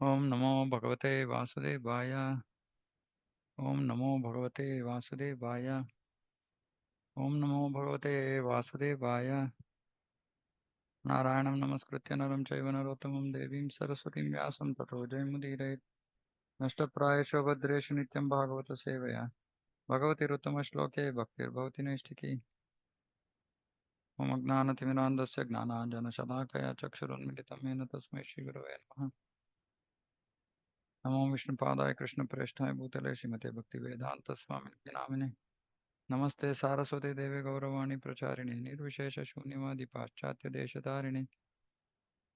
Om Namo Bhagavate Vasudevaya. Om Namo Bhagavate Vasudevaya. Om Namo Bhagavate Vasudevaya. Narayanam Namaskritya Naram Chaiva Narottamam Devim Saraswatim Vyasam Tato Jayamudire. Nashtaprayasha Bhadreshu Nityam Bhagavata Sevaya. Bhagavati Ruttama Shloke Bhaktir Bhavati Naistiki. Om Agnanatimirandasya Gnananjana Shalakaya Chakshurunmilitam Yena Tasmai Shri Gurave Namaha. Namo Vishnupadaya Krishna Preshthaya Bhutale Srimate Bhakti Vedanta Swami Namine. नमस्ते सारस्वती देवे गौरवाणी प्रचारिणे निर्विशेष शून्यवादी पाश्चात्य देशतारिणे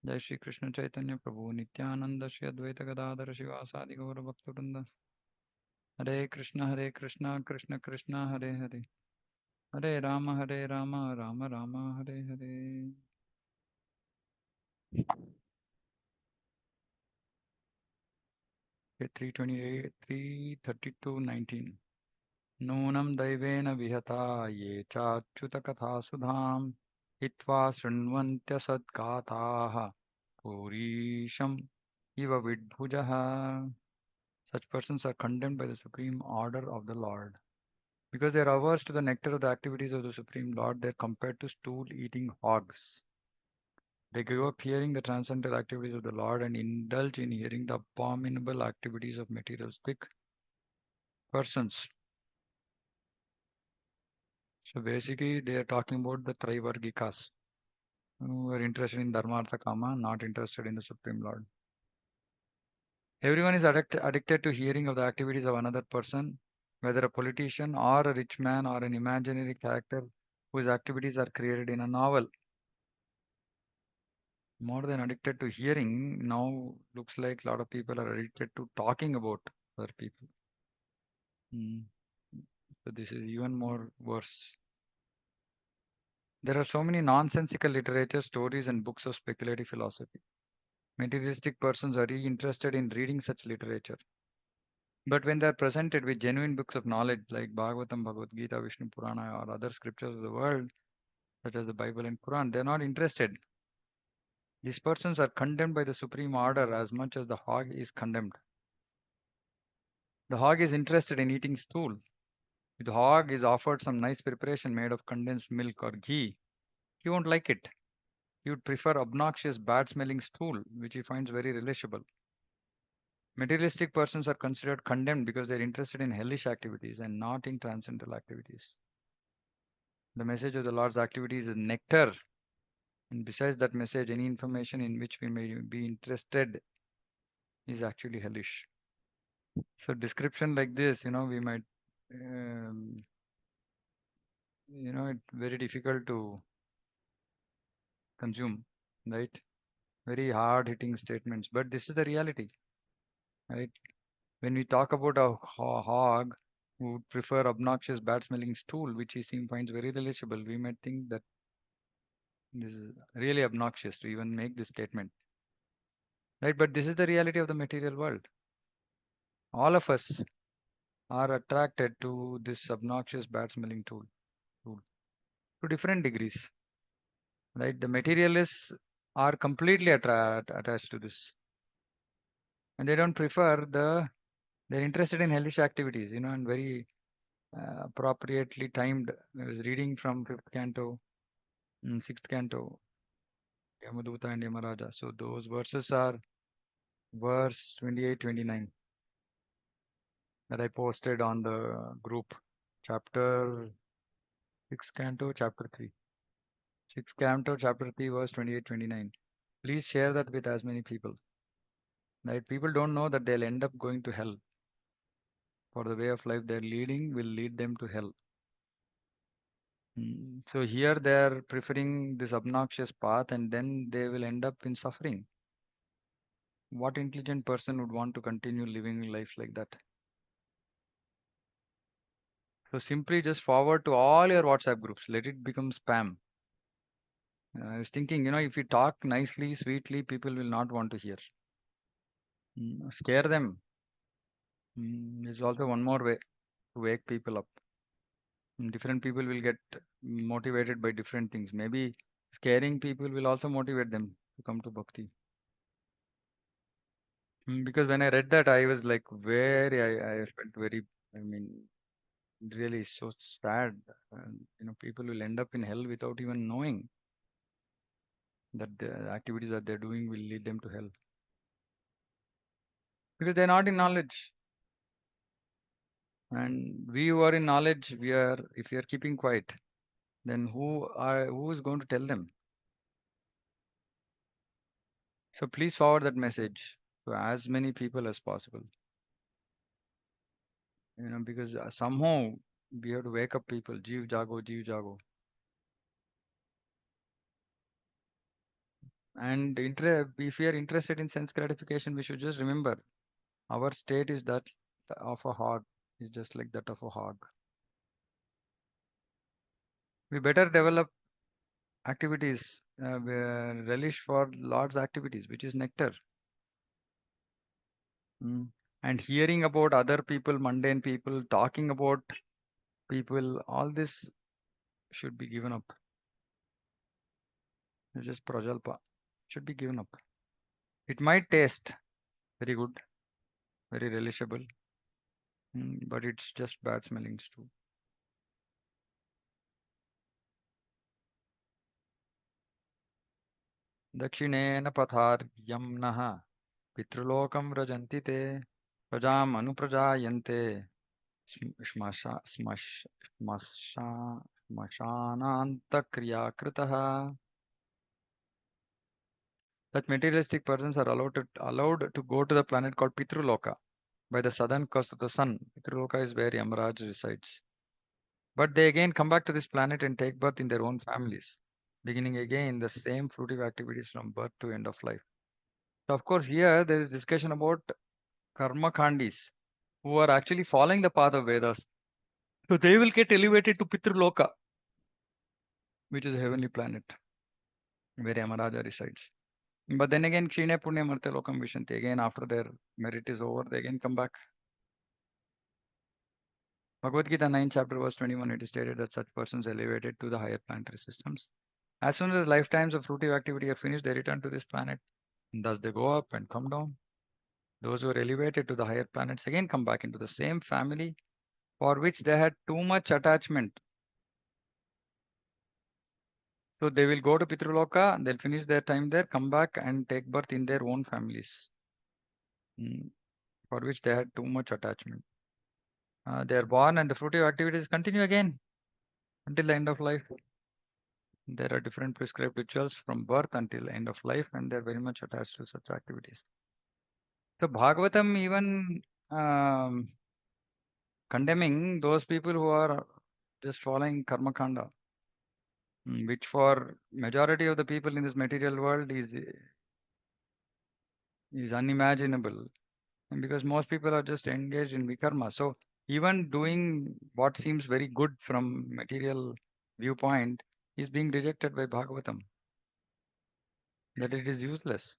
जय श्री कृष्ण चैतन्य प्रभु नित्यानंद श्री अद्वैत गदाधर शिवासादि गौर भक्तवृंद हरे कृष्ण कृष्ण कृष्ण हरे हरे हरे राम राम राम हरे हरे 328 332 19 नूनं दैवेन विहता ये चाच्युत कथा सुधाम हित्वा शृण्वन्त्य सद्गाताः Purisham Iva Vidbhujaha. Such persons are condemned by the supreme order of the Lord. Because they are averse to the nectar of the activities of the Supreme Lord, they are compared to stool-eating hogs. They give up hearing the transcendental activities of the Lord and indulge in hearing the abominable activities of materialistic persons. So basically, they are talking about the Trivargikas, who are interested in Dharmartha Kama, not interested in the Supreme Lord. Everyone is addicted to hearing of the activities of another person, whether a politician or a rich man or an imaginary character whose activities are created in a novel. More than addicted to hearing, now looks like a lot of people are addicted to talking about other people. Hmm. So this is even more worse. There are so many nonsensical literature, stories, and books of speculative philosophy. Materialistic persons are really interested in reading such literature. But when they are presented with genuine books of knowledge like Bhagavatam, Bhagavad Gita, Vishnu Purana, or other scriptures of the world, such as the Bible and Quran, they are not interested. These persons are condemned by the supreme order as much as the hog is condemned. The hog is interested in eating stool. If the hog is offered some nice preparation made of condensed milk or ghee, he won't like it. He would prefer obnoxious, bad smelling stool, which he finds very relishable. Materialistic persons are considered condemned because they are interested in hellish activities and not in transcendental activities. The message of the Lord's activities is nectar, and besides that message, any information in which we may be interested is actually hellish. So, description like this, we might, it's very difficult to consume, right? Very hard hitting statements, but this is the reality, right? When we talk about a hog who would prefer obnoxious, bad smelling stool, which he seems finds very relishable, we might think that this is really obnoxious to even make this statement, right? But this is the reality of the material world. All of us are attracted to this obnoxious, bad smelling tool to different degrees, right? The materialists are completely attached to this, and they don't prefer they're interested in hellish activities, and very appropriately timed. I was reading from fifth canto, sixth canto, Yamaduta and Yamaraja. So those verses are verse 28, 29 that I posted on the group, chapter 6 canto, chapter 3. 6 canto, chapter 3, verse 28, 29. Please share that with as many people. Right? People don't know that they'll end up going to hell. For the way of life they're leading will lead them to hell. So here they're preferring this obnoxious path and then they will end up in suffering. What intelligent person would want to continue living life like that? So simply just forward to all your WhatsApp groups. Let it become spam. I was thinking, if you talk nicely, sweetly, people will not want to hear. Scare them. There's also one more way to wake people up. Different people will get motivated by different things. Maybe scaring people will also motivate them to come to bhakti. Because when I read that, I was like I felt very, I mean, really so sad. People will end up in hell without even knowing that the activities that they're doing will lead them to hell because they're not in knowledge. And we who are in knowledge, if we are keeping quiet, then who is going to tell them? So please forward that message to as many people as possible. Because somehow we have to wake up people. Jeev jago, jeev jago. And if we are interested in sense gratification, we should just remember our state is that of a hog, is just like that of a hog. We better develop activities, relish for Lord's activities, which is nectar. Mm. And hearing about other people, mundane people, talking about people, all this should be given up. It's just prajalpa. Should be given up. It might taste very good, very relishable, but it's just bad smelling stew. Dakshineena patharyam naha pitrulokam vrajanti te prajam anuprajayante smasha smashananta kriyakritah. Such materialistic persons are allowed to go to the planet called Pitruloka by the southern coast of the sun. Pitruloka is where Yamaraj resides. But they again come back to this planet and take birth in their own families, beginning again the same fruitive activities from birth to end of life. So, of course, here there is discussion about karma khandis who are actually following the path of Vedas. So they will get elevated to Pitruloka, which is a heavenly planet where Yamaraja resides. But then again, Kshine Punya Marte Lokam Vishanti. Again, after their merit is over, they again come back. Bhagavad Gita 9 chapter verse 21, it is stated that such persons elevated to the higher planetary systems. As soon as lifetimes of fruitive activity are finished, they return to this planet. And thus they go up and come down. Those who are elevated to the higher planets again come back into the same family for which they had too much attachment. So they will go to Pitruloka, they'll finish their time there, come back and take birth in their own families, for which they had too much attachment. They are born and the fruitive activities continue again until the end of life. There are different prescribed rituals from birth until end of life, and they're very much attached to such activities. So Bhagavatam even condemning those people who are just following karma kanda, which for majority of the people in this material world is unimaginable, and because most people are just engaged in vikarma. So even doing what seems very good from material viewpoint is being rejected by Bhagavatam, that it is useless.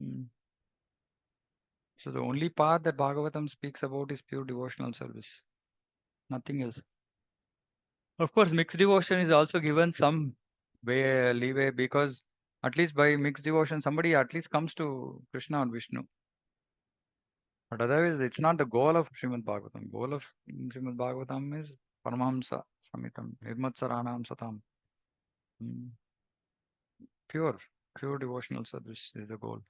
Mm. So the only path that Bhagavatam speaks about is pure devotional service, nothing else. Of course, mixed devotion is also given some leeway because at least by mixed devotion, somebody at least comes to Krishna or Vishnu. But otherwise, it's not the goal of Srimad Bhagavatam. Goal of Srimad Bhagavatam is Paramahamsa Samitam, Nirmatsaranam Satam. Mm, Pure, pure devotional service is the goal.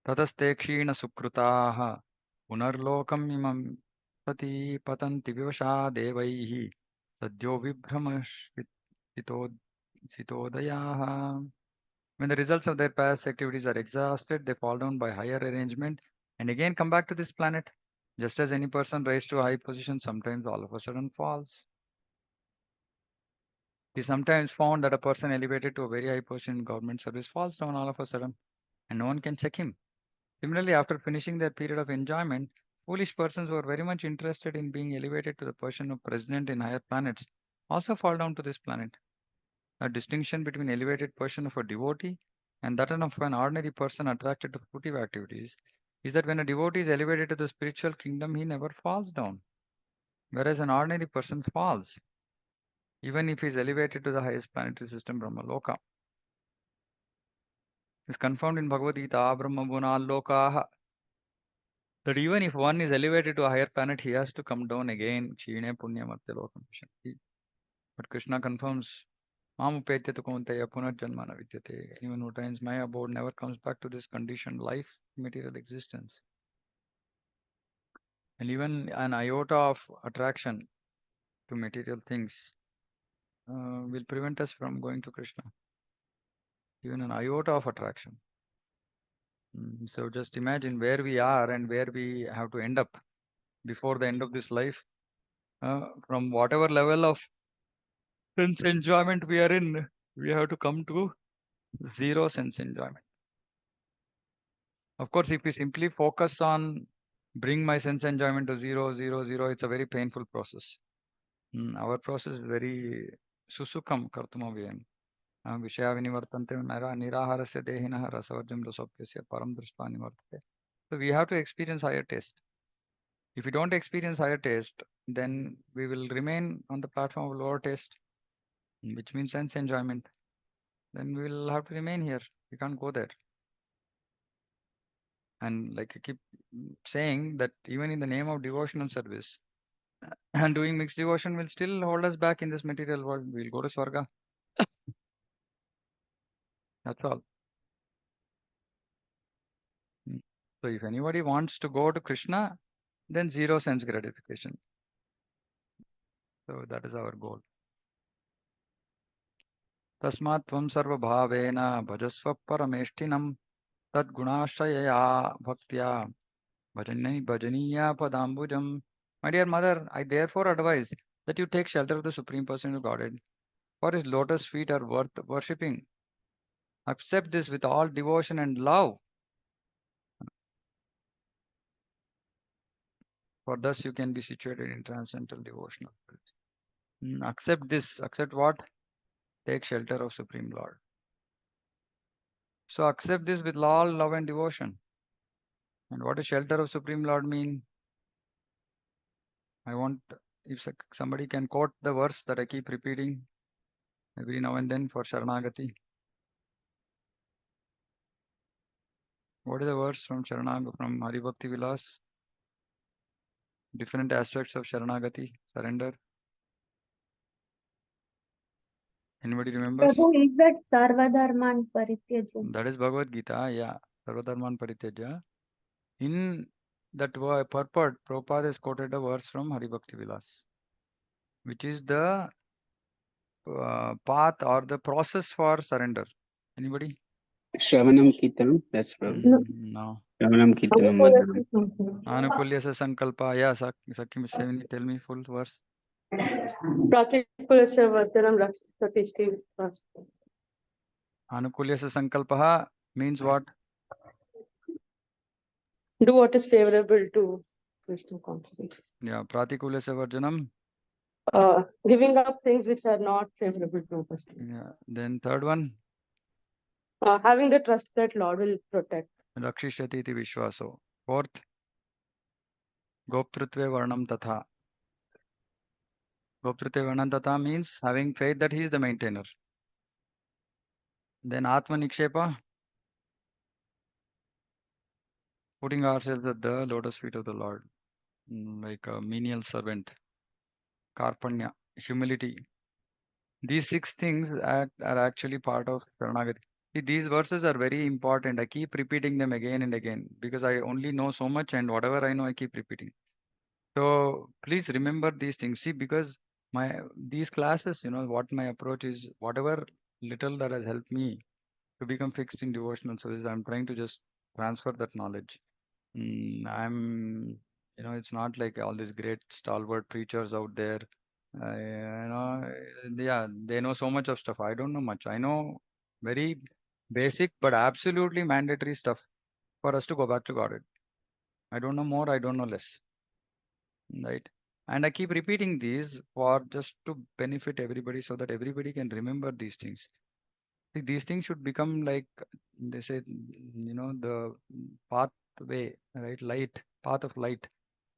ततस्ते क्षीणसुकृताः पुनर्लोकम् इमं प्रति पतन्ति विवशा देवैः सद्यो विभ्रमशितोदयाः. When the results of their past activities are exhausted, they fall down by higher arrangement and again come back to this planet. Just as any person raised to a high position sometimes all of a sudden falls. It is sometimes found that a person elevated to a very high position in government service falls down all of a sudden and no one can check him. Similarly, after finishing their period of enjoyment, foolish persons who are very much interested in being elevated to the position of president in higher planets also fall down to this planet. A distinction between elevated person of a devotee and that of an ordinary person attracted to fruitive activities is that when a devotee is elevated to the spiritual kingdom, he never falls down, whereas an ordinary person falls. even if he is elevated to the highest planetary system, Brahmaloka. Is confirmed in Bhagavad Gita, Brahma Gunalokaha. That even if one is elevated to a higher planet, he has to come down again. Kshine Punya Martya Lokam Shanti. But Krishna confirms, Mamupetya Kaunteya Punarjanmana Vidyate. Anyone who attains my abode never comes back to this conditioned life, material existence. And even an iota of attraction to material things will prevent us from going to Krishna. Even an iota of attraction. So just imagine where we are and where we have to end up before the end of this life. From whatever level of sense enjoyment we are in, we have to come to zero sense enjoyment. Of course, if we simply focus on bring my sense enjoyment to zero, zero, zero, it's a very painful process. Our process is very susukam kartumavayam. Vishaya vinivartante niraharasya dehinah rasavarjam rasopyasya param drishpa nivartate. So we have to experience higher taste. If we don't experience higher taste, then we will remain on the platform of lower taste, which means sense enjoyment. Then we will have to remain here. We can't go there. And like I keep saying that even in the name of devotional service and doing mixed devotion will still hold us back in this material world. We'll go to Swarga. That's all. Mm. So if anybody wants to go to Krishna, then zero sense gratification. So that is our goal. Tasmat tvam sarva bhavena bhajasva parameshtinam tad gunashayaya bhaktya bhajaniya padambujam. My dear mother, I therefore advise that you take shelter of the Supreme Person of Godhead, for his lotus feet are worth worshipping. Accept this with all devotion and love, for thus you can be situated in transcendental devotional bliss. Accept this. Accept what? Take shelter of Supreme Lord. So accept this with all love and devotion. And what does shelter of Supreme Lord mean? I want, if somebody can quote the verse that I keep repeating every now and then for Sharanagati. What is the verse from from Hari Bhakti Vilas? Different aspects of Sharanagati, surrender. Anybody remembers? Prabhu, is that Sarvadharman Parityaja? That is Bhagavad Gita, yeah. Sarvadharman Parityaja. In that purport, Prabhupada has quoted a verse from Hari Bhakti Vilas, which is the path or the process for surrender. Anybody? Shravanam Kirtanam, that's Prabhu. No. No. Shravanam Kirtanam Madhanam. Anukulya Sankalpa. Yeah, Sakhi Sevini, tell me full verse. Pratikulasya Vartanam Rakshatisti. Anukulya Sankalpa means what? Do what is favorable to Krishna consciousness. Yeah, Pratikulya Varjanam. Giving up things which are not favorable to Krishna. Yeah. Then third one. Having the trust that Lord will protect. Rakshishati iti Vishwaso. Fourth. Goptrutve Varnam Tatha. Goptrutve Varnam Tatha means having faith that he is the maintainer. Then Atma Nikshepa. Putting ourselves at the lotus feet of the Lord. Like a menial servant. Karpanya. Humility. These six things are actually part of Sharanagati. See, these verses are very important. I keep repeating them again and again because I only know so much, and whatever I know, I keep repeating. So please remember these things. See, because these classes, what my approach is, whatever little that has helped me to become fixed in devotional service, I'm trying to just transfer that knowledge. It's not like all these great stalwart preachers out there. Yeah, they know so much of stuff. I don't know much. I know very basic but absolutely mandatory stuff for us to go back to Godhead. I don't know more. I don't know less. Right? And I keep repeating these for just to benefit everybody so that everybody can remember these things. See, these things should become like they say, the pathway, right? Light, path of light.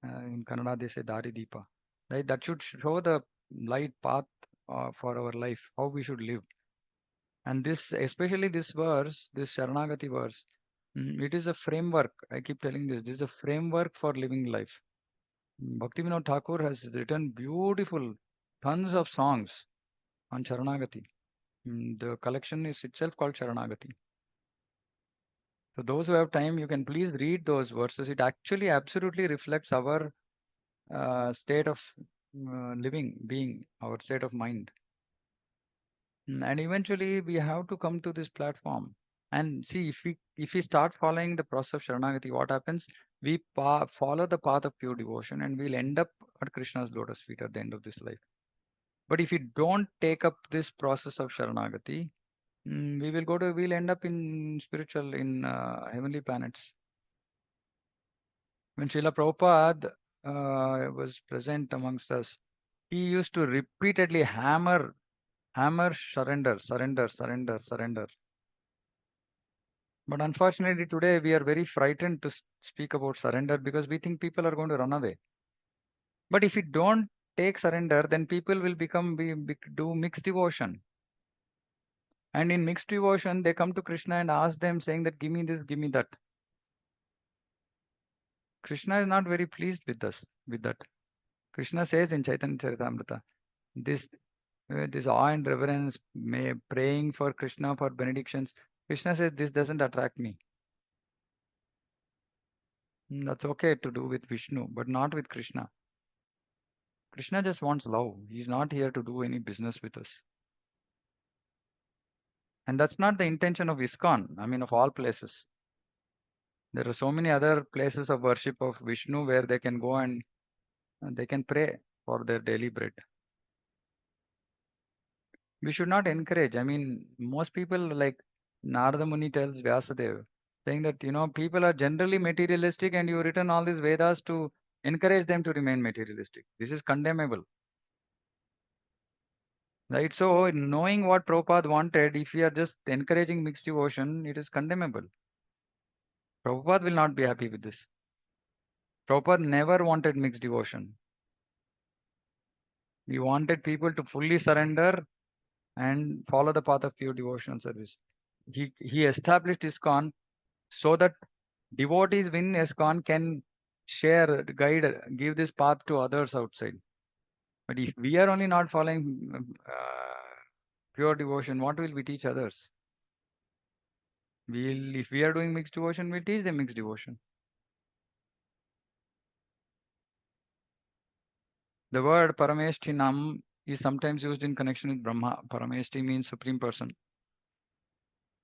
In Kannada, they say Dari Deepa. Right? That should show the light path for our life, how we should live. And this, especially this verse, this Sharanagati verse, it is a framework. I keep telling this. This is a framework for living life. Bhaktivinoda Thakur has written beautiful, tons of songs on Sharanagati. The collection is itself called Sharanagati. So those who have time, you can please read those verses. It actually absolutely reflects our state of living, being, our state of mind. And eventually we have to come to this platform and see, if we start following the process of Sharanagati, what happens? We follow the path of pure devotion and we'll end up at Krishna's lotus feet at the end of this life. But if we don't take up this process of Sharanagati, we'll end up in spiritual, in heavenly planets. When Srila Prabhupada was present amongst us, he used to repeatedly hammer surrender, surrender, surrender, surrender. But unfortunately, today we are very frightened to speak about surrender because we think people are going to run away. But if we don't take surrender, then people will do mixed devotion. And in mixed devotion, they come to Krishna and ask them, saying that, give me this, give me that. Krishna is not very pleased with us, with that. Krishna says in Chaitanya Charitamrita, this awe and reverence, praying for Krishna for benedictions. Krishna says this doesn't attract me. That's okay to do with Vishnu, but not with Krishna. Krishna just wants love. He's not here to do any business with us. And that's not the intention of ISKCON, I mean, of all places. There are so many other places of worship of Vishnu where they can go and they can pray for their daily bread. We should not encourage. I mean, most people, like Narada Muni tells Vyasadeva, saying that, people are generally materialistic and you've written all these Vedas to encourage them to remain materialistic. This is condemnable. Right? So, knowing what Prabhupada wanted, if we are just encouraging mixed devotion, it is condemnable. Prabhupada will not be happy with this. Prabhupada never wanted mixed devotion. He wanted people to fully surrender and follow the path of pure devotional service. He established ISKCON so that devotees within ISKCON can share, guide, give this path to others outside. But if we are only not following pure devotion, what will we teach others? If we are doing mixed devotion, we'll teach them mixed devotion. The word Parameshtinam is sometimes used in connection with Brahma. Parameshti means supreme person.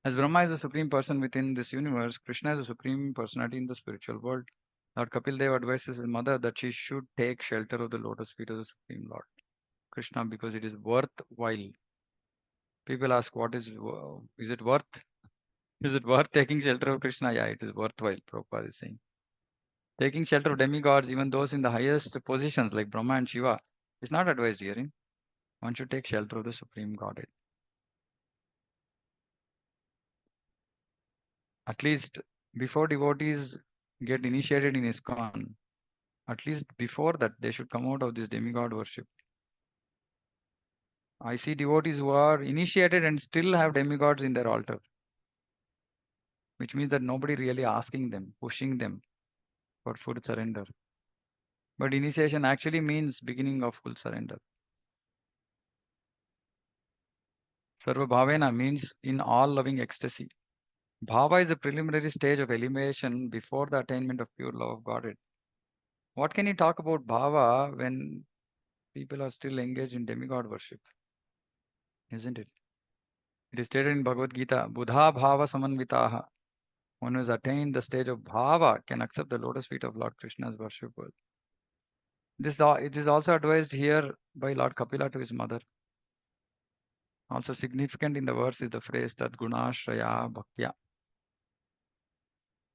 As Brahma is a supreme person within this universe, Krishna is a supreme personality in the spiritual world. Lord Kapiladev advises his mother that she should take shelter of the lotus feet of the Supreme Lord Krishna because it is worthwhile. People ask, is it worth? Is it worth taking shelter of Krishna? Yeah, it is worthwhile, Prabhupada is saying. Taking shelter of demigods, even those in the highest positions like Brahma and Shiva, is not advised herein. One should take shelter of the Supreme Godhead. At least before devotees get initiated in ISKCON, at least before that, they should come out of this demigod worship. I see devotees who are initiated and still have demigods in their altar, which means that nobody really asking them, pushing them for full surrender. But initiation actually means beginning of full surrender. Sarva Bhavena means in all loving ecstasy. Bhava is a preliminary stage of elevation before the attainment of pure love of Godhead. What can you talk about Bhava when people are still engaged in demigod worship? Isn't it? It is stated in Bhagavad Gita, Buddha Bhava Samanvitaha. One who has attained the stage of Bhava can accept the lotus feet of Lord Krishna's worship. It is also advised here by Lord Kapila to his mother. Also significant in the verse is the phrase that Gunashraya Bhaktya.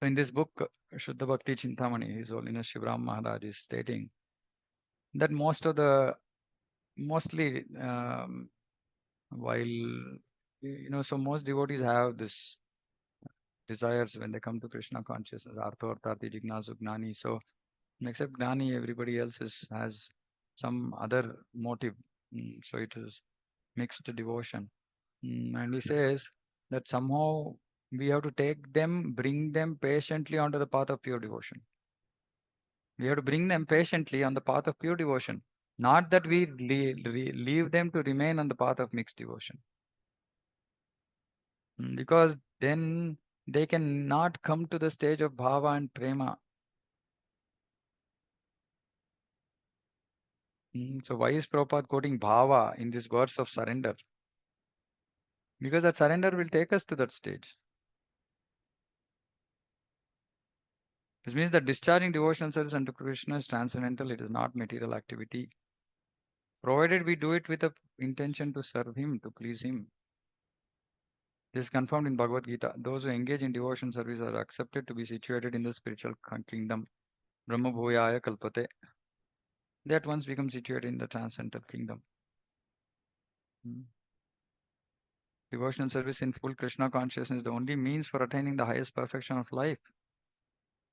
So in this book, Shuddha Bhakti Chintamani, His Holiness Shivram Maharaj is stating that mostly while so most devotees have this desires when they come to Krishna consciousness, Artha Arthati Jignasu Gnani. So except Gnani, everybody else has some other motive. So it is mixed devotion. And he says that somehow we have to take them, bring them patiently onto the path of pure devotion. We have to bring them patiently on the path of pure devotion, not that we leave them to remain on the path of mixed devotion. Because then they can not come to the stage of bhava and prema. So why is Prabhupada quoting bhava in this verse of surrender? Because that surrender will take us to that stage. This means that discharging devotional service unto Krishna is transcendental. It is not material activity, provided we do it with the intention to serve him, to please him. This is confirmed in Bhagavad Gita. Those who engage in devotion service are accepted to be situated in the spiritual kingdom. Brahma Bhuyaya Kalpate. They at once become situated in the transcendental kingdom. Devotional service in full Krishna consciousness is the only means for attaining the highest perfection of life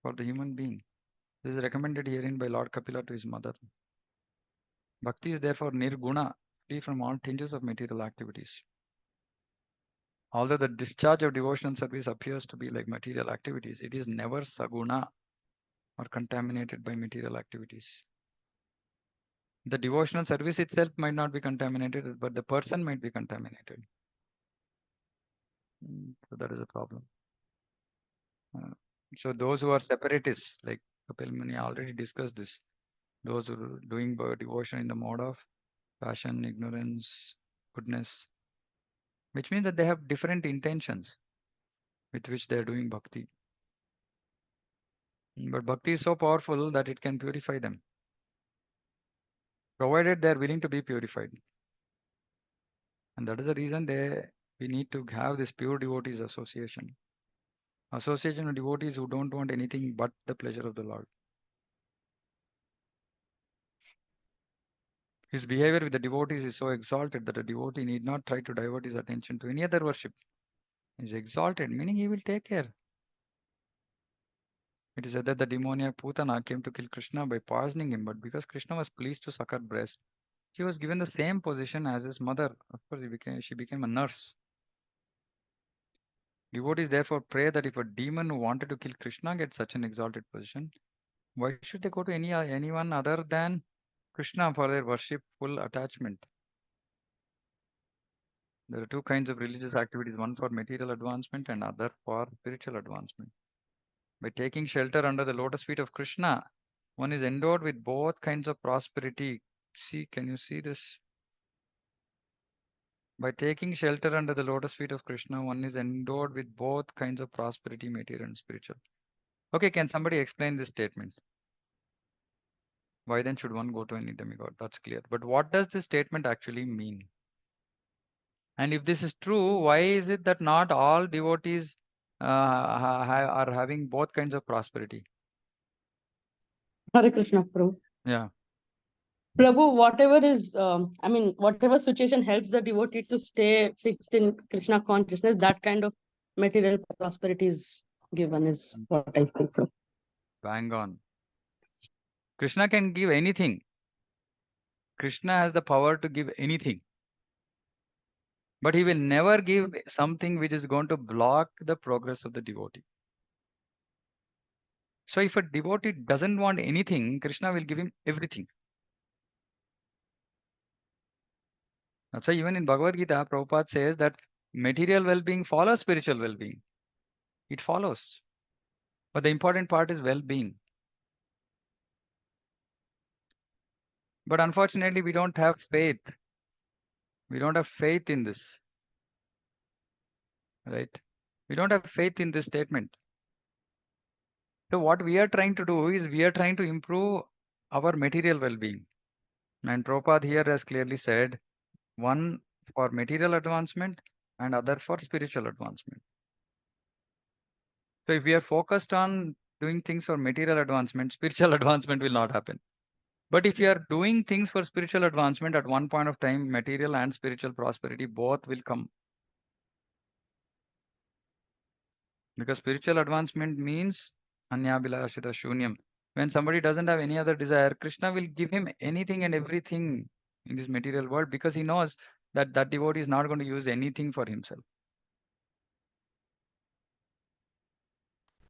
for the human being. This is recommended herein by Lord Kapila to his mother. Bhakti is therefore nirguna, free from all tinges of material activities. Although the discharge of devotional service appears to be like material activities, it is never saguna or contaminated by material activities. The devotional service itself might not be contaminated, but the person might be contaminated. So that is a problem. So those who are separatists, like Kapil Muni already discussed this, those who are doing devotion in the mode of passion, ignorance, goodness, which means that they have different intentions with which they are doing bhakti. But bhakti is so powerful that it can purify them, provided they are willing to be purified. And that is the reason we need to have this pure devotees association. Association of devotees who don't want anything but the pleasure of the Lord. His behavior with the devotees is so exalted that a devotee need not try to divert his attention to any other worship. He is exalted, meaning he will take care. It is said that the demoniac Putana came to kill Krishna by poisoning him, but because Krishna was pleased to suck her breast, she was given the same position as his mother. Of course, she became a nurse. Devotees therefore pray that if a demon who wanted to kill Krishna gets such an exalted position, why should they go to anyone other than Krishna for their worshipful attachment? There are two kinds of religious activities, one for material advancement and other for spiritual advancement. By taking shelter under the lotus feet of Krishna, one is endowed with both kinds of prosperity. See, can you see this? By taking shelter under the lotus feet of Krishna, one is endowed with both kinds of prosperity, material and spiritual. Okay, can somebody explain this statement? Why then should one go to any demigod? That's clear. But what does this statement actually mean? And if this is true, why is it that not all devotees are having both kinds of prosperity? Hare Krishna, Prabhu. Yeah. Prabhu, whatever situation helps the devotee to stay fixed in Krishna consciousness, that kind of material prosperity is given, is what I think. Prabhu. Bang on. Krishna can give anything. Krishna has the power to give anything. But he will never give something which is going to block the progress of the devotee. So if a devotee doesn't want anything, Krishna will give him everything. That's why even in Bhagavad Gita, Prabhupada says that material well-being follows spiritual well-being. It follows. But the important part is well-being. But unfortunately, we don't have faith. We don't have faith in this. Right? We don't have faith in this statement. So what we are trying to do is we are trying to improve our material well-being. And Prabhupada here has clearly said, one for material advancement and other for spiritual advancement. So if we are focused on doing things for material advancement, spiritual advancement will not happen. But if you are doing things for spiritual advancement, at one point of time, material and spiritual prosperity both will come. Because spiritual advancement means anyabhilashita shunyam. When somebody doesn't have any other desire, Krishna will give him anything and everything in this material world because he knows that devotee is not going to use anything for himself.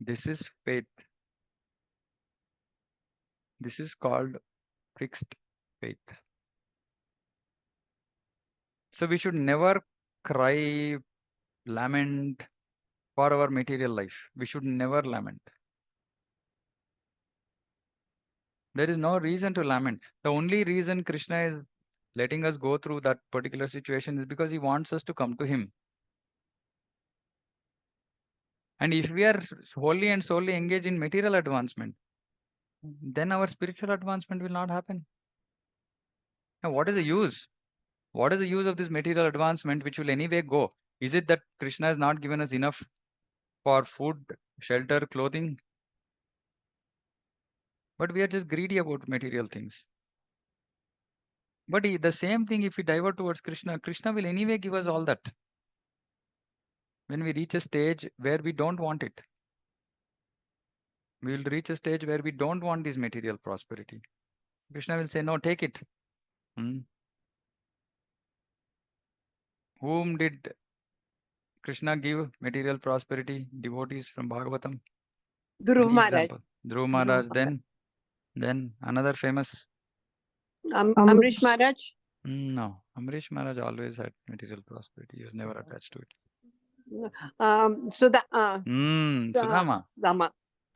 This is faith. This is called fixed faith. So we should never cry, lament for our material life. We should never lament. There is no reason to lament. The only reason Krishna is letting us go through that particular situation is because he wants us to come to him. And if we are wholly and solely engaged in material advancement, then our spiritual advancement will not happen. Now, what is the use? What is the use of this material advancement which will anyway go? Is it that Krishna has not given us enough for food, shelter, clothing? But we are just greedy about material things. But the same thing, if we divert towards Krishna, Krishna will anyway give us all that. When we reach a stage where we don't want it, we will reach a stage where we don't want this material prosperity. Krishna will say, no, take it. Whom did Krishna give material prosperity? Devotees from Bhagavatam. Dhruv Any Maharaj. example? Dhruv Maharaj, then another famous. Amrish Maharaj. No, Amrish Maharaj always had material prosperity. He was never attached to it. Sudama.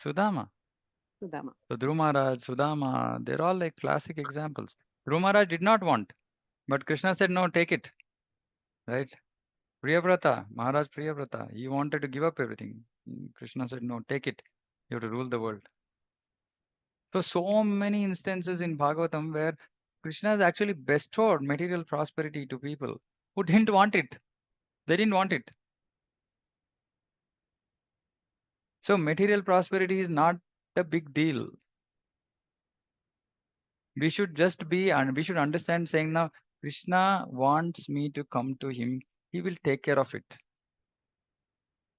Sudama. So Dhruv Maharaj, Sudama, they're all like classic examples. Dhruv Maharaj did not want, but Krishna said, no, take it. Right? Priyavrata, Maharaj Priyavrata, he wanted to give up everything. Krishna said, no, take it. You have to rule the world. So many instances in Bhagavatam where Krishna has actually bestowed material prosperity to people who didn't want it. They didn't want it. So material prosperity is not a big deal. We should just be, and we should understand saying now, Krishna wants me to come to him. He will take care of it.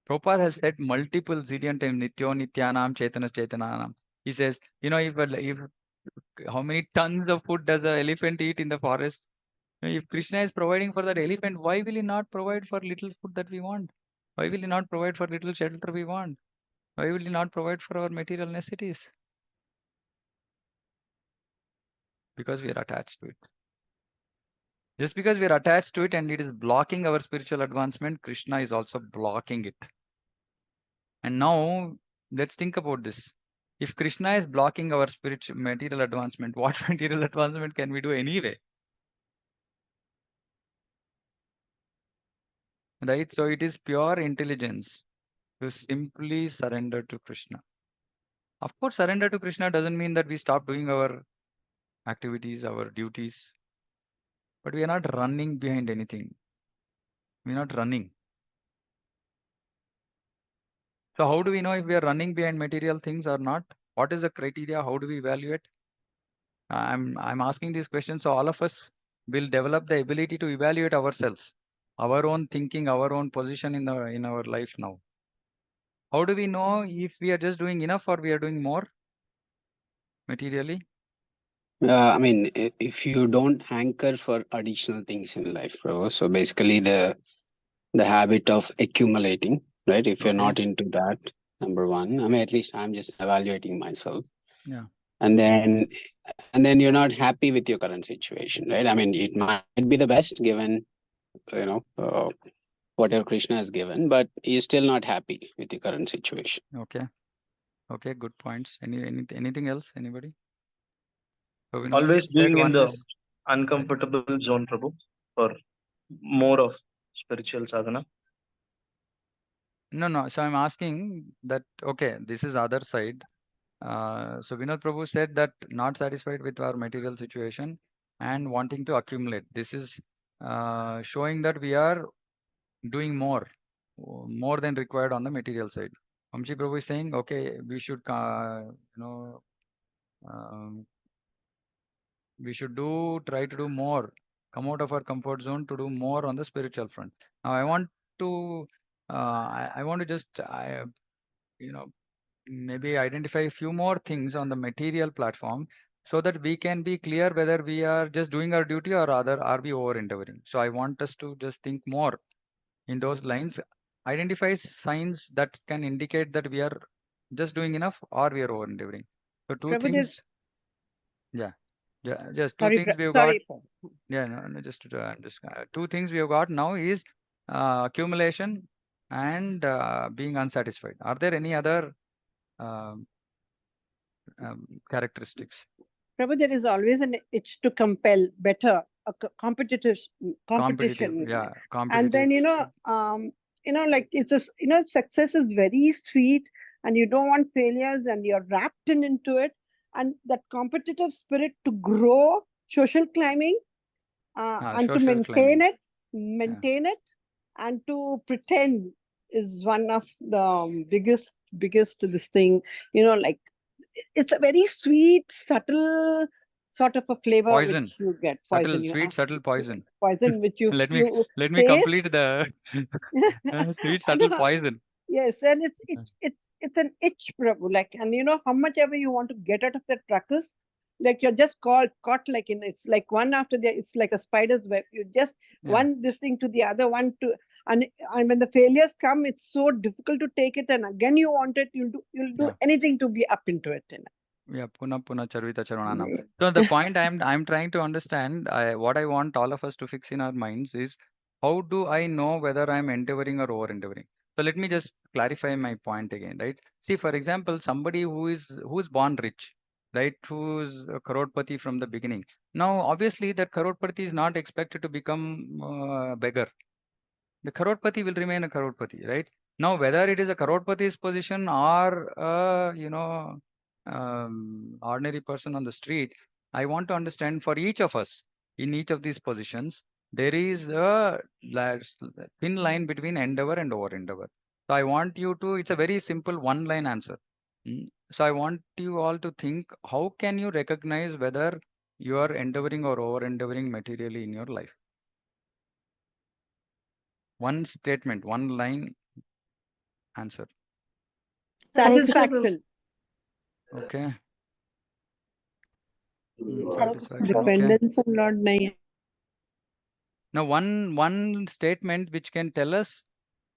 Prabhupada has said multiple zillion times, Nityo Nityanam Chaitana Chaitananam. He says, if how many tons of food does an elephant eat in the forest? If Krishna is providing for that elephant, why will he not provide for little food that we want? Why will he not provide for little shelter we want? Why will he not provide for our material necessities? Because we are attached to it. Just because we are attached to it and it is blocking our spiritual advancement, Krishna is also blocking it. And now let's think about this. If Krishna is blocking our spiritual material advancement, what material advancement can we do anyway? Right? So it is pure intelligence to simply surrender to Krishna. Of course, surrender to Krishna doesn't mean that we stop doing our activities, our duties. But we are not running behind anything. We are not running. So how do we know if we are running behind material things or not? What is the criteria? How do we evaluate? I'm asking these questions so all of us will develop the ability to evaluate ourselves, our own thinking, our own position in our life now. How do we know if we are just doing enough or we are doing more materially? If you don't hanker for additional things in life, bro. So basically the habit of accumulating, right? If you're not into that, number one, at least I'm just evaluating myself. Yeah. And then you're not happy with your current situation, right? It might be the best given, whatever Krishna has given, but you're still not happy with your current situation. Okay, good points. Anything else? Anybody? So Always being in the uncomfortable zone, Prabhu, for more of spiritual sadhana. No. So I'm asking that, okay, this is other side. So Vinod Prabhu said that not satisfied with our material situation and wanting to accumulate. This is showing that we are doing more than required on the material side. Vamshi Prabhu is saying, okay, we should, we should try to do more, come out of our comfort zone to do more on the spiritual front. Now I want to, I want to just, maybe identify a few more things on the material platform so that we can be clear whether we are just doing our duty or rather are we over endeavoring. So I want us to just think more in those lines, identify signs that can indicate that we are just doing enough or we are over endeavoring. So two Prabhu, there's- things, yeah, just two Sorry, things we have got. sorry. Yeah, no, just two things we have got now is accumulation and being unsatisfied. Are there any other um, characteristics? Prabhu, there is always an itch to compel better, competitive competition. Yeah, And then, competitive. like it's just, success is very sweet and you don't want failures and you're wrapped into it. And that competitive spirit to grow, social climbing, and to Social maintain climbing. it, and to pretend is one of the biggest this thing, like it's a very sweet, subtle sort of a flavor Poison. which you get. Subtle, Poison, sweet, subtle poison. Poison which you let me you taste. complete the sweet, I subtle know. poison. Yes, and it's an itch, Prabhu. Like, and how much ever you want to get out of that ruckus, like you're just caught like in, it's like one after the, it's like a spider's web. You just one this thing to the other one to, and when the failures come, it's so difficult to take it, and again you want it, you'll do anything to be up into it. Yeah, puna charvita charvanam. So the point I'm trying to understand, what I want all of us to fix in our minds is, how do I know whether I'm endeavoring or over endeavoring? So let me just clarify my point again, right? See, for example, somebody who's born rich, right? Who's a crorepati from the beginning. Now, obviously, that crorepati is not expected to become a beggar. The crorepati will remain a crorepati, right? Now, whether it is a crorepati's position or ordinary person on the street, I want to understand for each of us in each of these positions, there is a thin line between endeavor and over endeavor. So I want you to, it's a very simple one line answer. So I want you all to think, how can you recognize whether you are endeavoring or over endeavoring materially in your life? One statement, one line answer. Satisfaction. Okay. Dependence on Lord. Now, one statement which can tell us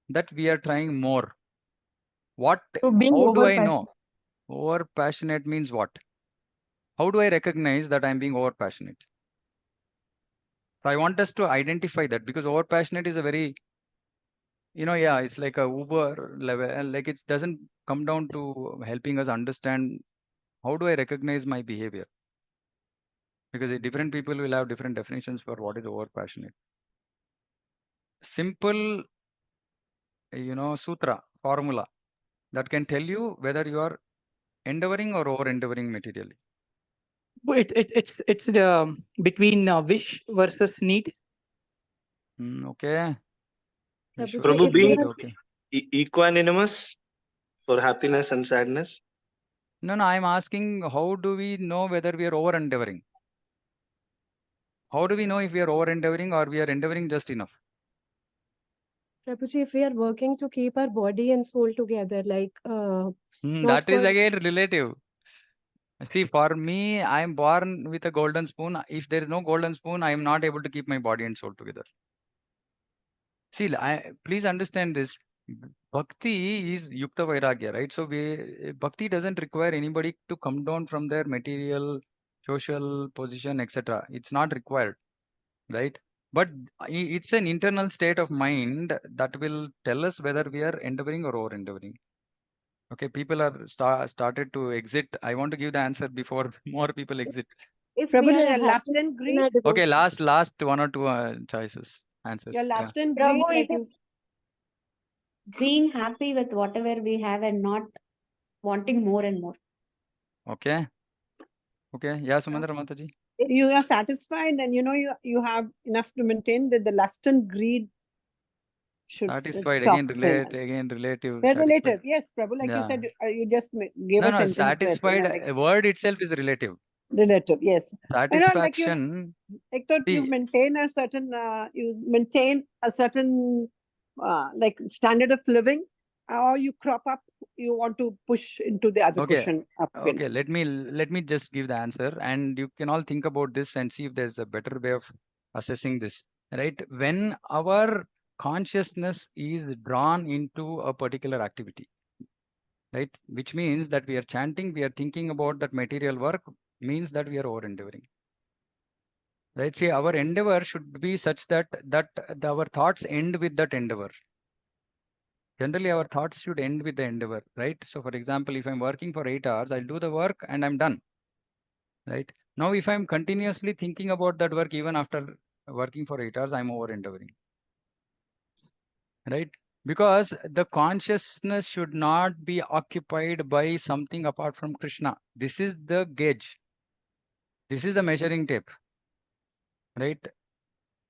that we are trying more. What? So being How do I over-passionate. know? Over passionate means what? How do I recognize that I'm being over passionate? So I want us to identify that, because over passionate is a very, it's like a Uber level. Like, it doesn't come down to helping us understand how do I recognize my behavior. Because different people will have different definitions for what is over passionate. Simple, sutra, formula that can tell you whether you are endeavoring or over endeavoring materially. It's between wish versus need. Okay. Prabhu, being equanimous for happiness and sadness. No, I'm asking, how do we know whether we are over endeavoring? How do we know if we are over endeavoring or we are endeavoring just enough? Prabhuji, if we are working to keep our body and soul together, like that is again relative. See, for me, I am born with a golden spoon. If there is no golden spoon, I am not able to keep my body and soul together. See, please understand this. Bhakti is yukta vairagya, right? So bhakti doesn't require anybody to come down from their material, social position, etc. It's not required, right? But it's an internal state of mind that will tell us whether we are endeavoring or over endeavoring. Okay, people are started to exit. I want to give the answer before more people exit. If Prabhu, we are your last happy and greed. in our Okay, devotion. last one or two answers. Your last and Prabhu, greed, like it is being happy with whatever we have and not wanting more and more. Okay. Okay. Yeah, Sumandra Mataji. you are satisfied and you have enough to maintain, that the lust and greed should Satisfied, stop. again relative. They're Satisfied. relative. Yes, Prabhu, like you said, you just gave No, a sentence. satisfied, That, word itself is relative. relative, yes. Satisfaction. Like thought you maintain a certain, like standard of living, or you crop up, you want to push into the other Okay. question up again. Okay, let me just give the answer, and you can all think about this and see if there's a better way of assessing this. Right? When our consciousness is drawn into a particular activity, right, which means that we are chanting, we are thinking about that material work, means that we are over endeavoring. Right? See, our endeavor should be such that our thoughts end with that endeavor. Generally, our thoughts should end with the endeavor, right? So, for example, if I'm working for 8 hours, I'll do the work and I'm done. Right? Now, if I'm continuously thinking about that work, even after working for 8 hours, I'm over endeavoring. Right? Because the consciousness should not be occupied by something apart from Krishna. This is the gauge. This is the measuring tape. Right?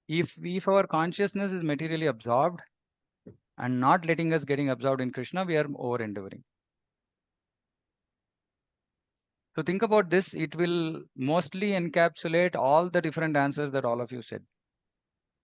If our consciousness is materially absorbed and not letting us getting absorbed in Krishna, we are over endeavoring. So think about this. It will mostly encapsulate all the different answers that all of you said.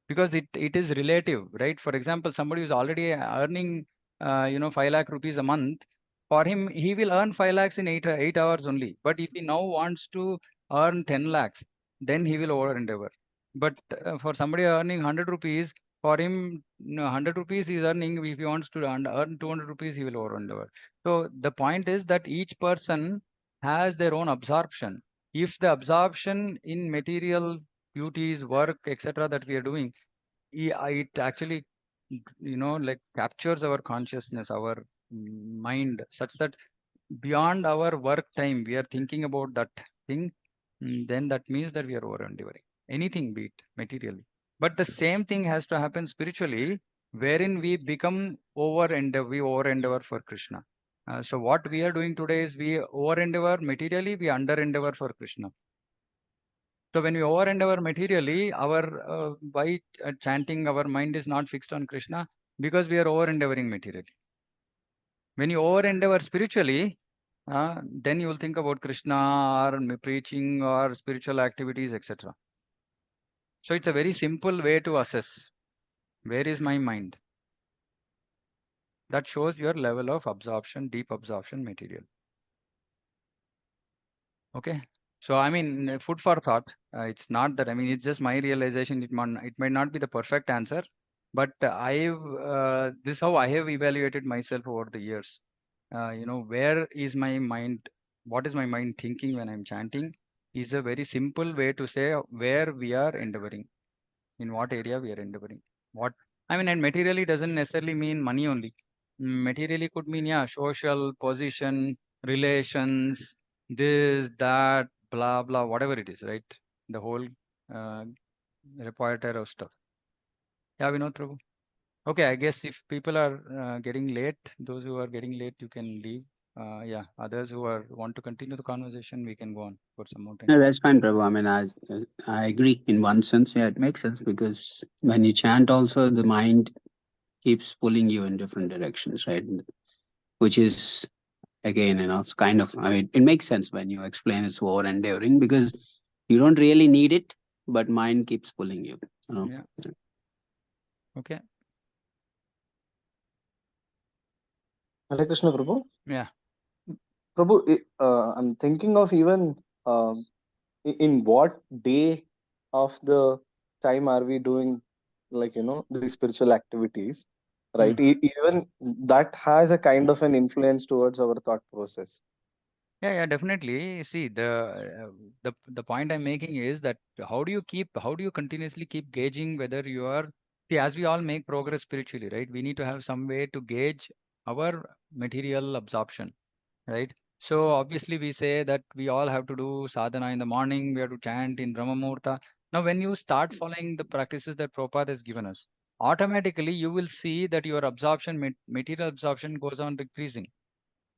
Because it is relative, right? For example, somebody who's already earning 5 lakh rupees a month, for him he will earn 5 lakhs in 8 hours only. But if he now wants to earn 10 lakhs, then he will over endeavor. But for somebody earning 100 rupees, for him 100 rupees is earning. If he wants to earn 200 rupees, he will over endeavor. So the point is that each person has their own absorption. If the absorption in material duties, work, etc., that we are doing, it actually, like captures our consciousness, our mind, such that beyond our work time, we are thinking about that thing. Then that means that we are over endeavoring. Anything, be it materially. But the same thing has to happen spiritually, wherein we become we over endeavor for Krishna. So what we are doing today is we over endeavor materially, we under endeavor for Krishna. So when we over endeavor materially, by chanting, our mind is not fixed on Krishna because we are over endeavoring materially. When you over endeavor spiritually, then you will think about Krishna or preaching or spiritual activities, etc. So it's a very simple way to assess where is my mind. That shows your level of absorption, deep absorption material. Okay. So, I mean, food for thought. It's not that, I mean, it's just my realization. It might not be the perfect answer, but this is how I have evaluated myself over the years. Where is my mind? What is my mind thinking when I'm chanting? Is a very simple way to say where we are endeavoring, in what area we are endeavoring. What I mean, and materially doesn't necessarily mean money only. Materially could mean, yeah, social position, relations, this, that, blah, blah, whatever it is, right? The whole uh, repertoire of stuff. Yeah, Vinod Prabhu. Okay, I guess if people are getting late, those who are getting late, you can leave. Yeah, others who want to continue the conversation, we can go on for some more time. No, that's fine, Prabhu. I mean, I agree in one sense. Yeah, it makes sense because when you chant, also the mind keeps pulling you in different directions, right? Which is again, it's kind of. I mean, it makes sense when you explain it's over endeavoring because you don't really need it, but mind keeps pulling you. Yeah. Okay. Hare Krishna, Prabhu. Yeah. Prabhu, I'm thinking of even in what day of the time are we doing, like, these spiritual activities, right? Even that has a kind of an influence towards our thought process. Yeah, definitely. See, the point I'm making is that how do you continuously keep gauging whether you are, see, as we all make progress spiritually, right? We need to have some way to gauge our material absorption, right? So obviously we say that we all have to do sadhana in the morning, we have to chant in Brahma Muhurta. Now, when you start following the practices that Prabhupada has given us, automatically you will see that your absorption, material absorption goes on decreasing.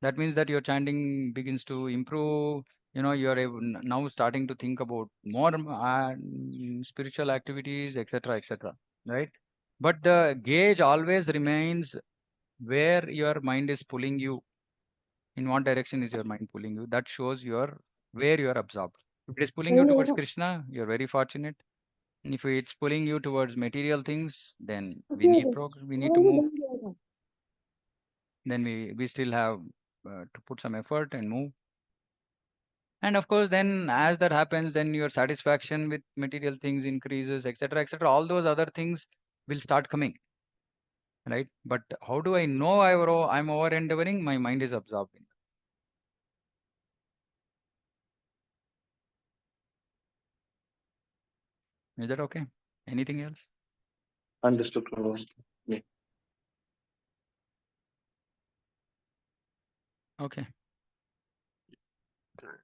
That means that your chanting begins to improve. You're now starting to think about more spiritual activities, etc., etc. Right? But the gauge always remains where your mind is pulling you. In what direction is your mind pulling you? That shows where you are absorbed. If it is pulling you towards Krishna, you're very fortunate. And if it's pulling you towards material things, then we need to move. Then we still have to put some effort and move. And of course, then as that happens, then your satisfaction with material things increases, etc., etc. All those other things will start coming, right? But how do I know I'm over endeavoring? My mind is absorbed in. Is that okay? Anything else? Understood, Prabhu. Yeah. Okay.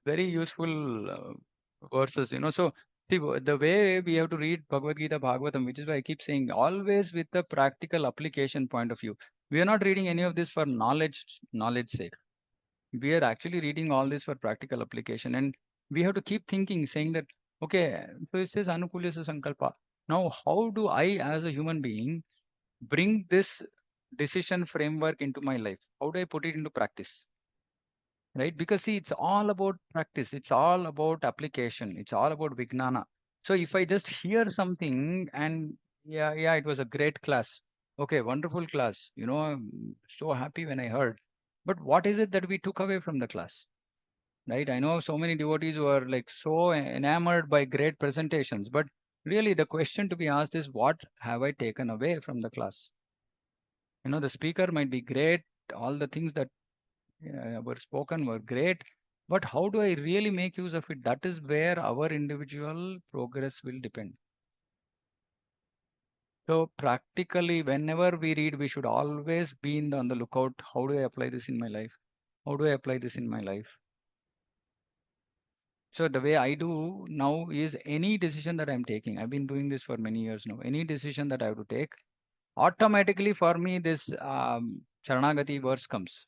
Very useful verses, So, see, the way we have to read Bhagavad Gita, Bhagavatam, which is why I keep saying always with the practical application point of view. We are not reading any of this for knowledge sake. We are actually reading all this for practical application, and we have to keep thinking, saying that, okay, so it says Anukulyasa Sankalpa. Now, how do I, as a human being, bring this decision framework into my life? How do I put it into practice? Right? Because see, it's all about practice, it's all about application, it's all about Vijnana. So if I just hear something and yeah, it was a great class. Okay, wonderful class. I'm so happy when I heard. But what is it that we took away from the class? Right? I know so many devotees who are like so enamored by great presentations, but really the question to be asked is, what have I taken away from the class? The speaker might be great, all the things that were spoken were great, but how do I really make use of it? That is where our individual progress will depend. So practically, whenever we read, we should always be on the lookout. How do I apply this in my life? How do I apply this in my life? So the way I do now is any decision that I'm taking, I've been doing this for many years now. Any decision that I have to take, automatically for me, this Sharanagati verse comes.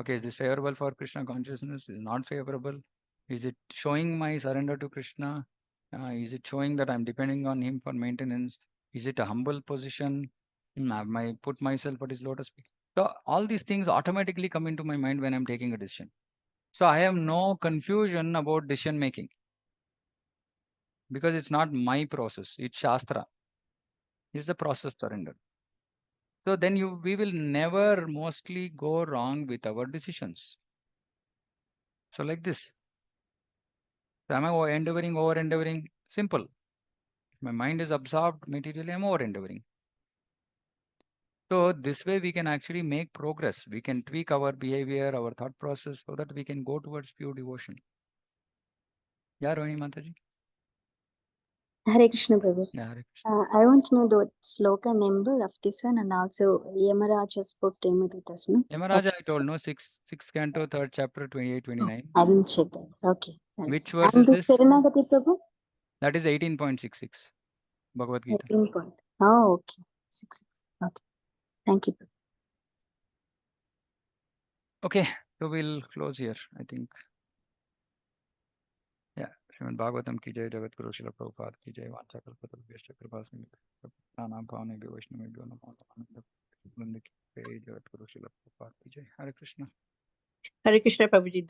Okay, is this favorable for Krishna consciousness? Is it not favorable? Is it showing my surrender to Krishna? Is it showing that I'm depending on him for maintenance? Is it a humble position? Have I put myself at his lotus feet? So all these things automatically come into my mind when I'm taking a decision. So I have no confusion about decision making because it's not my process. It's Shastra. It's the process surrender. So then we will never mostly go wrong with our decisions. So like this. So am I over endeavoring? Simple. If my mind is absorbed materially, I'm over endeavoring. So this way we can actually make progress. We can tweak our behavior, our thought process so that we can go towards pure devotion. Yeah, Rohini Mataji? Hare Krishna, Prabhu. Yeah, Hare Krishna. I want to know the sloka number of this one and also Yamaraja's book name of this one. Yamaraja, I told, no, 6th canto, 3rd chapter, 28, 29. I didn't check that. Okay. Thanks. Which verse And is this this? Sharanagati, Prabhu? That is 18.66, Bhagavad Gita. 18 point. Oh, okay. 6. Okay. Thank you, Prabhu. Okay, so we'll close here, I think. Yeah, Srimad Bhagavatam ki jai, Jagat Guru Srila Prabhupada ki jai, Vancha Kalpatarubhyascha Kripa Sindhu Pranam Bhavane Vaishnavebhyo Namo Namo Vrinda ki jai, Jagat Guru Srila Prabhupada ki jai. Hare Krishna. Hare Krishna, Prabhuji.